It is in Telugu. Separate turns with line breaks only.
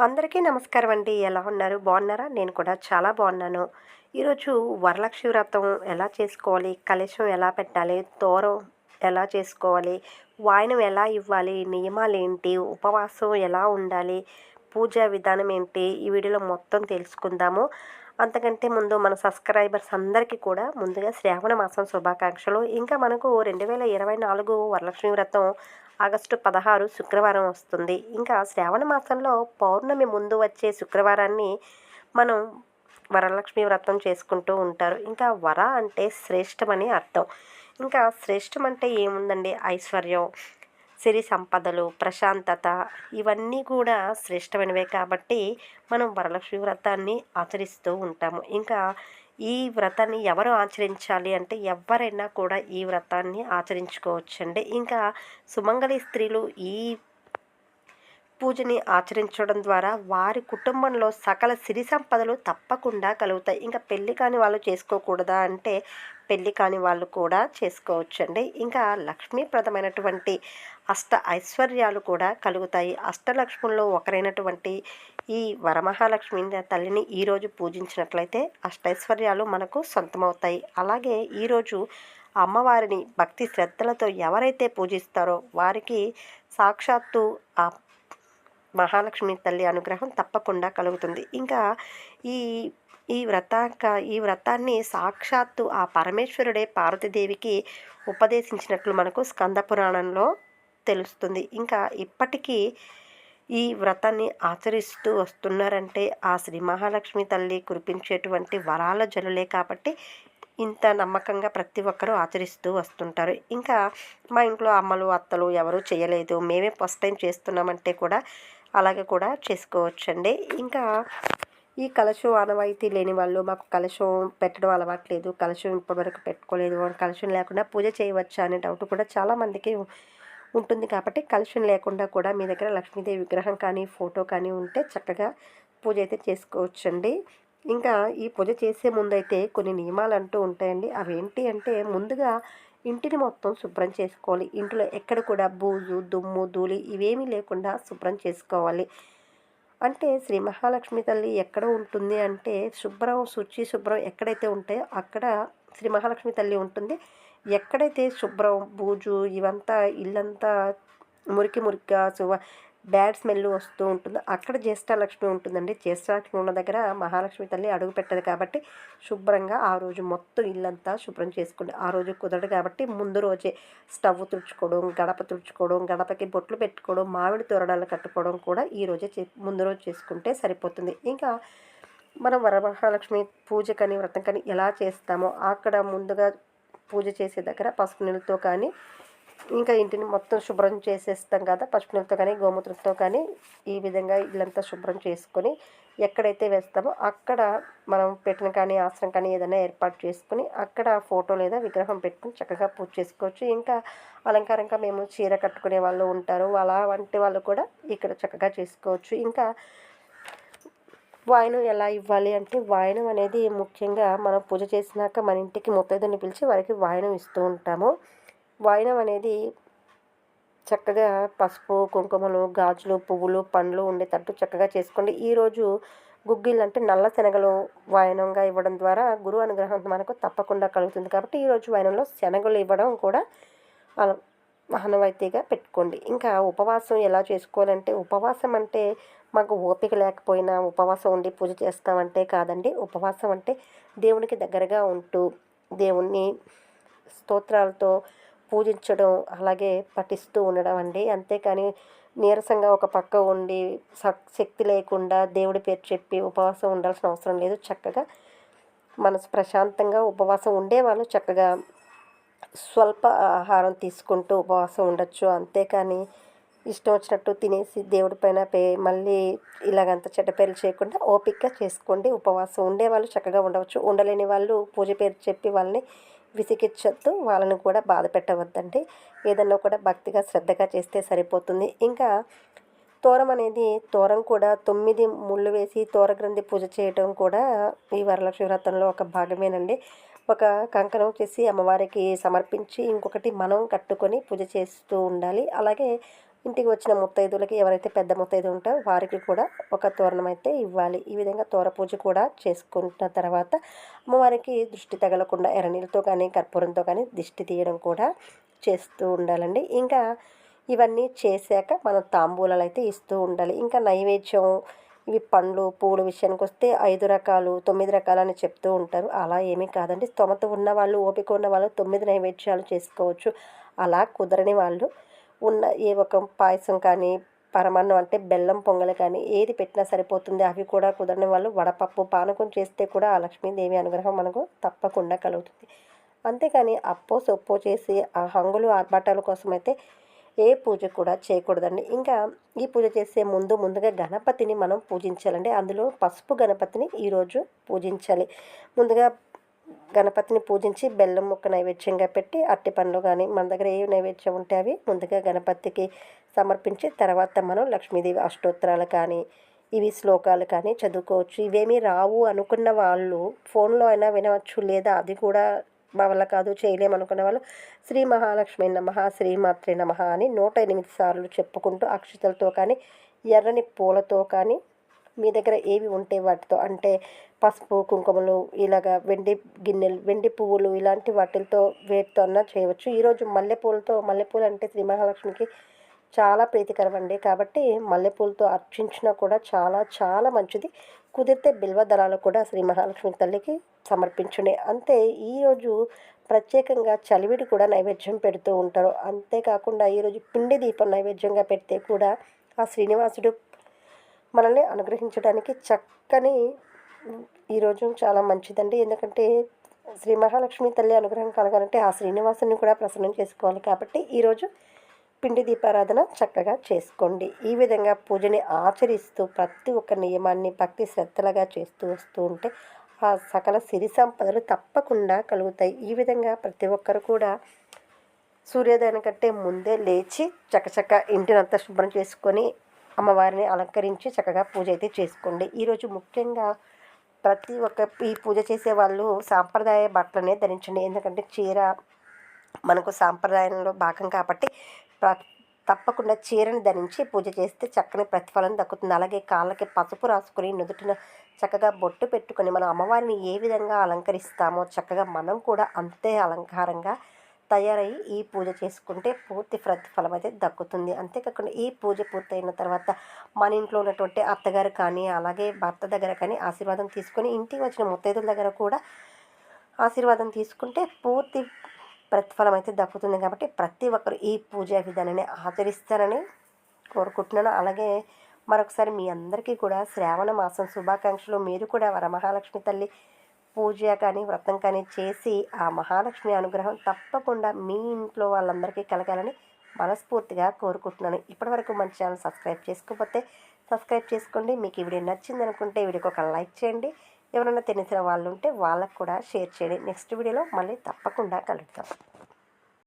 అందరికీ నమస్కారం అండి. ఎలా ఉన్నారు? బాగున్నారా? నేను కూడా చాలా బాగున్నాను. ఈరోజు వరలక్ష్మి వ్రతం ఎలా చేసుకోవాలి? కలశం ఎలా పెట్టాలి? తోరం ఎలా చేసుకోవాలి? వాయనం ఎలా ఇవ్వాలి? నియమాలేంటి? ఉపవాసం ఎలా ఉండాలి? పూజా విధానం ఏంటి? ఈ వీడియోలో మొత్తం తెలుసుకుందాము. అంతకంటే ముందు మన సబ్స్క్రైబర్స్ అందరికీ కూడా ముందుగా శ్రావణ మాసం శుభాకాంక్షలు. ఇంకా మనకు 2024 వరలక్ష్మి వ్రతం ఆగస్టు 16 శుక్రవారం వస్తుంది. ఇంకా శ్రావణ మాసంలో పౌర్ణమి ముందు వచ్చే శుక్రవారాన్ని మనం వరలక్ష్మి వ్రతం చేసుకుంటూ ఉంటారు. ఇంకా వర అంటే శ్రేష్టమని అర్థం. ఇంకా శ్రేష్టం అంటే ఏముందండి? ఐశ్వర్యం, సిరి సంపదలు, ప్రశాంతత ఇవన్నీ కూడా శ్రేష్టమైనవే కాబట్టి మనం వరలక్ష్మి వ్రతాన్ని ఆచరిస్తూ ఉంటాము. ఇంకా ఈ వ్రతాన్ని ఎవరు ఆచరించాలి అంటే ఎవరైనా కూడా ఈ వ్రతాన్ని ఆచరించుకోవచ్చండి. ఇంకా సుమంగళి స్త్రీలు ఈ పూజని ఆచరించడం ద్వారా వారి కుటుంబంలో సకల సిరి సంపదలు తప్పకుండా కలుగుతాయి. ఇంకా పెళ్ళి కాని వాళ్ళు చేసుకోకూడదా అంటే పెళ్ళి కాని వాళ్ళు కూడా చేసుకోవచ్చండి. ఇంకా లక్ష్మీప్రదమైనటువంటి అష్ట ఐశ్వర్యాలు కూడా కలుగుతాయి. అష్టలక్ష్ముల్లో ఒకరైనటువంటి ఈ వరమహాలక్ష్మి తల్లిని ఈరోజు పూజించినట్లయితే అష్టైశ్వర్యాలు మనకు సొంతమవుతాయి. అలాగే ఈరోజు అమ్మవారిని భక్తి శ్రద్ధలతో ఎవరైతే పూజిస్తారో వారికి సాక్షాత్తు ఆ మహాలక్ష్మి తల్లి అనుగ్రహం తప్పకుండా కలుగుతుంది. ఇంకా ఈ ఈ వ్రతాన్ని సాక్షాత్తు ఆ పరమేశ్వరుడే పార్వతీదేవికి ఉపదేశించినట్లు మనకు స్కంద పురాణంలో తెలుస్తుంది. ఇంకా ఇప్పటికీ ఈ వ్రతాన్ని ఆచరిస్తూ వస్తున్నారంటే ఆ శ్రీ మహాలక్ష్మి తల్లి కురిపించేటువంటి వరాల జలులే కాబట్టి ఇంత నమ్మకంగా ప్రతి ఒక్కరూ ఆచరిస్తూ వస్తుంటారు. ఇంకా మా ఇంట్లో అమ్మలు అత్తలు ఎవరూ చేయలేదు, మేమే ఫస్ట్ టైం చేస్తున్నామంటే కూడా అలాగే కూడా చేసుకోవచ్చండి. ఇంకా ఈ కలశం ఆనవాయితీ లేని వాళ్ళు మాకు కలశం పెట్టడం అలవాట్లేదు, కలశం ఇప్పటివరకు పెట్టుకోలేదు, కలశం లేకుండా పూజ చేయవచ్చా అనే డౌట్ కూడా చాలామందికి ఉంటుంది. కాబట్టి కలశం లేకుండా కూడా మీ దగ్గర లక్ష్మీదేవి విగ్రహం కానీ ఫోటో కానీ ఉంటే చక్కగా పూజ అయితే చేసుకోవచ్చండి. ఇంకా ఈ పూజ చేసే ముందైతే కొన్ని నియమాలు అంటూ ఉంటాయండి. అవేంటి అంటే ముందుగా ఇంటిని మొత్తం శుభ్రం చేసుకోవాలి. ఇంట్లో ఎక్కడ కూడా బూజు, దుమ్ము, ధూళి ఇవేమీ లేకుండా శుభ్రం చేసుకోవాలి. అంటే శ్రీ మహాలక్ష్మి తల్లి ఎక్కడ ఉంటుంది అంటే శుభ్రం ఎక్కడైతే ఉంటాయో అక్కడ శ్రీ మహాలక్ష్మి తల్లి ఉంటుంది. ఎక్కడైతే శుభ్రం, బూజు ఇవంతా ఇల్లంతా మురికి మురికిగా బ్యాడ్ స్మెల్ వస్తూ ఉంటుందో అక్కడ జ్యేష్ఠలక్ష్మి ఉంటుందండి. జ్యేష్ఠలక్ష్మి ఉన్న దగ్గర మహాలక్ష్మి తల్లి అడుగు పెట్టదు కాబట్టి శుభ్రంగా ఆ రోజు మొత్తం ఇల్లంతా శుభ్రం చేసుకోండి. ఆ రోజు కుదరదు కాబట్టి ముందు రోజే స్టవ్ తుడుచుకోవడం, గడప తుడుచుకోవడం, గడపకి బొట్లు పెట్టుకోవడం, మామిడి తోరణాలు కట్టుకోవడం కూడా ఈ రోజే ముందు రోజు చేసుకుంటే సరిపోతుంది. ఇంకా మనం వరమహాలక్ష్మి పూజకని వ్రతం కానీ ఎలా చేస్తామో అక్కడ ముందుగా పూజ చేసే దగ్గర పసుపు నీళ్ళతో కానీ ఇంకా ఇంటిని మొత్తం శుభ్రం చేసేస్తాం కదా, పసుపు నీళ్ళతో కానీ గోమూత్రంతో కానీ ఈ విధంగా ఇల్లంతా శుభ్రం చేసుకొని ఎక్కడైతే వేస్తామో అక్కడ మనం పెట్టిన కానీ ఆసనం కానీ ఏదైనా ఏర్పాటు చేసుకుని అక్కడ ఫోటో లేదా విగ్రహం పెట్టుకుని చక్కగా పూజ చేసుకోవచ్చు. ఇంకా అలంకారంగా మేము చీర కట్టుకునే వాళ్ళు ఉంటారు, అలా వంటి వాళ్ళు కూడా ఇక్కడ చక్కగా చేసుకోవచ్చు. ఇంకా వాయనం ఎలా ఇవ్వాలి అంటే వాయనం అనేది ముఖ్యంగా మనం పూజ చేసినాక మన ఇంటికి ముత్తైదుని పిలిచి వారికి వాయనం ఇస్తూ ఉంటాము. వాయనం అనేది చక్కగా పసుపు, కుంకుమలు, గాజులు, పువ్వులు, పండ్లు ఉండేటట్టు చక్కగా చేసుకోండి. ఈరోజు గుగ్గిళ్ళు అంటే నల్ల శనగలు వాయనంగా ఇవ్వడం ద్వారా గురువు అనుగ్రహం మనకు తప్పకుండా కలుగుతుంది. కాబట్టి ఈరోజు వాయనంలో శనగలు ఇవ్వడం కూడా ఆనవాయితీగా పెట్టుకోండి. ఇంకా ఉపవాసం ఎలా చేసుకోవాలంటే ఉపవాసం అంటే మాకు ఓపిక లేకపోయినా ఉపవాసం ఉండి పూజ చేస్తామంటే కాదండి. ఉపవాసం అంటే దేవునికి దగ్గరగా ఉంటూ దేవుణ్ణి స్తోత్రాలతో పూజించడం అలాగే పఠిస్తూ ఉండడం అండి. అంతేకాని నీరసంగా ఒక పక్క ఉండి శక్తి లేకుండా దేవుడి పేరు చెప్పి ఉపవాసం ఉండాల్సిన అవసరం లేదు. చక్కగా మనసు ప్రశాంతంగా ఉపవాసం ఉండేవాళ్ళు చక్కగా స్వల్ప ఆహారం తీసుకుంటూ ఉపవాసం ఉండొచ్చు. అంతేకాని ఇష్టం వచ్చినట్టు తినేసి దేవుడి పైన మళ్ళీ ఇలాగంత చెడ్డ పేర్లు చేయకుండా ఓపికగా చేసుకోండి. ఉపవాసం ఉండేవాళ్ళు చక్కగా ఉండవచ్చు. ఉండలేని వాళ్ళు పూజ పేరు చెప్పి వాళ్ళని విసిగించొద్దు, వాళ్ళని కూడా బాధ పెట్టవద్దండి. ఏదన్నా కూడా భక్తిగా శ్రద్ధగా చేస్తే సరిపోతుంది. ఇంకా తోరం కూడా 9 ముళ్ళు వేసి తోరగ్రంథి పూజ చేయడం కూడా ఈ వరలక్ష్మి వ్రతంలో ఒక భాగమేనండి. ఒక కంకణం చేసి అమ్మవారికి సమర్పించి ఇంకొకటి మనం కట్టుకొని పూజ చేస్తూ ఉండాలి. అలాగే ఇంటికి వచ్చిన ముత్తైదువులకి ఎవరైతే పెద్ద ముత్తైదువు ఉంటారో వారికి కూడా ఒక తోరణం అయితే ఇవ్వాలి. ఈ విధంగా తోర పూజ కూడా చేసుకున్న తర్వాత అమ్మవారికి దృష్టి తగలకుండా ఎర్రనీళ్ళతో కానీ కర్పూరంతో కానీ దిష్టి తీయడం కూడా చేస్తూ ఉండాలండి. ఇంకా ఇవన్నీ చేశాక మనం తాంబూలాలు అయితే ఇస్తూ ఉండాలి. ఇంకా నైవేద్యం ఇవి పండ్లు పూల విషయానికి వస్తే 5 రకాలు 9 రకాలు అని చెప్తూ ఉంటారు. అలా ఏమీ కాదండి. స్తోమత ఉన్నవాళ్ళు ఓపిక ఉన్న వాళ్ళు 9 నైవేద్యాలు చేసుకోవచ్చు. అలా కుదరని వాళ్ళు ఉన్న ఏ ఒక పాయసం కానీ పరమాన్నం అంటే బెల్లం పొంగలి కానీ ఏది పెట్టినా సరిపోతుంది. అవి కూడా కుదరని వాళ్ళు వడపప్పు పానకం చేస్తే కూడా ఆ లక్ష్మీదేవి అనుగ్రహం మనకు తప్పకుండా కలుగుతుంది. అంతేకాని అప్పో సొప్పో చేసి ఆ హంగులు ఆర్భాటాల కోసమైతే ఏ పూజ కూడా చేయకూడదండి. ఇంకా ఈ పూజ చేసే ముందుగా గణపతిని మనం పూజించాలండి. అందులో పసుపు గణపతిని ఈరోజు పూజించాలి. ముందుగా గణపతిని పూజించి బెల్లం ముక్క నైవేద్యంగా పెట్టి అరటిపండ్లు కానీ మన దగ్గర ఏ నైవేద్యం ఉంటే అవి ముందుగా గణపతికి సమర్పించి తర్వాత మనం లక్ష్మీదేవి అష్టోత్తరాలు కానీ ఇవి శ్లోకాలు కానీ చదువుకోవచ్చు. ఇవేమీ రావు అనుకున్న వాళ్ళు ఫోన్లో అయినా వినవచ్చు. లేదా అది కూడా మా వల్ల కాదు చేయలేమనుకున్న వాళ్ళు శ్రీ మహాలక్ష్మి నమః శ్రీమాత్రే నమః అని 108 సార్లు చెప్పుకుంటూ అక్షతలతో కానీ ఎర్రని పూలతో కానీ మీ దగ్గర ఏవి ఉంటే వాటితో అంటే పసుపు కుంకుమలు ఇలాగా వెండి గిన్నెలు వెండి పువ్వులు ఇలాంటి వాటితో వేటితో అన్నా చేయవచ్చు. ఈరోజు మల్లెపూలు అంటే శ్రీ మహాలక్ష్మికి చాలా ప్రీతికరం అండి. కాబట్టి మల్లెపూలతో అర్చించినా కూడా చాలా చాలా మంచిది. కుదిరితే బిల్వ దళాలు కూడా శ్రీ మహాలక్ష్మి తల్లికి సమర్పించండి. అంతే ఈరోజు ప్రత్యేకంగా చలివిడి కూడా నైవేద్యం పెడుతూ ఉంటారు. అంతేకాకుండా ఈరోజు పిండి దీపం నైవేద్యంగా పెడితే కూడా ఆ శ్రీనివాసుడు మనల్ని అనుగ్రహించడానికి చక్కని ఈరోజు చాలా మంచిదండి. ఎందుకంటే శ్రీ మహాలక్ష్మి తల్లి అనుగ్రహం కలగాలంటే ఆ శ్రీనివాసుని కూడా ప్రసన్నం చేసుకోవాలి. కాబట్టి ఈరోజు పిండి దీపారాధన చక్కగా చేసుకోండి. ఈ విధంగా పూజని ఆచరిస్తూ ప్రతి ఒక్క నియమాన్ని భక్తి శ్రద్ధలుగా చేస్తూ వస్తూ ఉంటే ఆ సకల సిరి సంపదలు తప్పకుండా కలుగుతాయి. ఈ విధంగా ప్రతి ఒక్కరు కూడా సూర్యోదయం కంటే ముందే లేచి చకచక ఇంటినంతా శుభ్రం చేసుకొని అమ్మవారిని అలంకరించి చక్కగా పూజ అయితే చేసుకోండి. ఈరోజు ముఖ్యంగా ప్రతి ఒక్క ఈ పూజ చేసే వాళ్ళు సాంప్రదాయ బట్టలనే ధరించండి. ఎందుకంటే చీర మనకు సాంప్రదాయంలో భాగం కాబట్టి తప్పకుండా చీరని ధరించి పూజ చేస్తే చక్కని ప్రతిఫలం దక్కుతుంది. అలాగే కాళ్ళకి పసుపు రాసుకొని నుదుటిన చక్కగా బొట్టు పెట్టుకొని మనం అమ్మవారిని ఏ విధంగా అలంకరిస్తామో చక్కగా మనం కూడా అంతే అలంకారంగా తయారయ్యి ఈ పూజ చేసుకుంటే పూర్తి ప్రతిఫలం అయితే దక్కుతుంది. అంతేకాకుండా ఈ పూజ పూర్తయిన తర్వాత మన ఇంట్లో ఉన్నటువంటి అత్తగారు కానీ అలాగే భర్త దగ్గర కానీ ఆశీర్వాదం తీసుకొని ఇంటికి వచ్చిన ముత్తైదుల దగ్గర కూడా ఆశీర్వాదం తీసుకుంటే పూర్తి ప్రతిఫలం అయితే దక్కుతుంది. కాబట్టి ప్రతి ఒక్కరు ఈ పూజా విధానాన్ని ఆచరిస్తారని కోరుకుంటున్నాను. అలాగే మరొకసారి మీ అందరికీ కూడా శ్రావణ మాసం శుభాకాంక్షలు. మీరు కూడా వరమహాలక్ష్మి తల్లి పూజ కానీ వ్రతం కానీ చేసి ఆ మహాలక్ష్మి అనుగ్రహం తప్పకుండా మీ ఇంట్లో వాళ్ళందరికీ కలగాలని మనస్ఫూర్తిగా కోరుకుంటున్నాను. ఇప్పటివరకు మన ఛానల్ సబ్స్క్రైబ్ చేసుకోకపోతే సబ్స్క్రైబ్ చేసుకోండి. మీకు ఈ వీడియో నచ్చింది అనుకుంటే వీడియోకి ఒక లైక్ చేయండి. ఎవరైనా తెలిసిన వాళ్ళు ఉంటే వాళ్ళకు కూడా షేర్ చేయండి. నెక్స్ట్ వీడియోలో మళ్ళీ తప్పకుండా కలుద్దాం.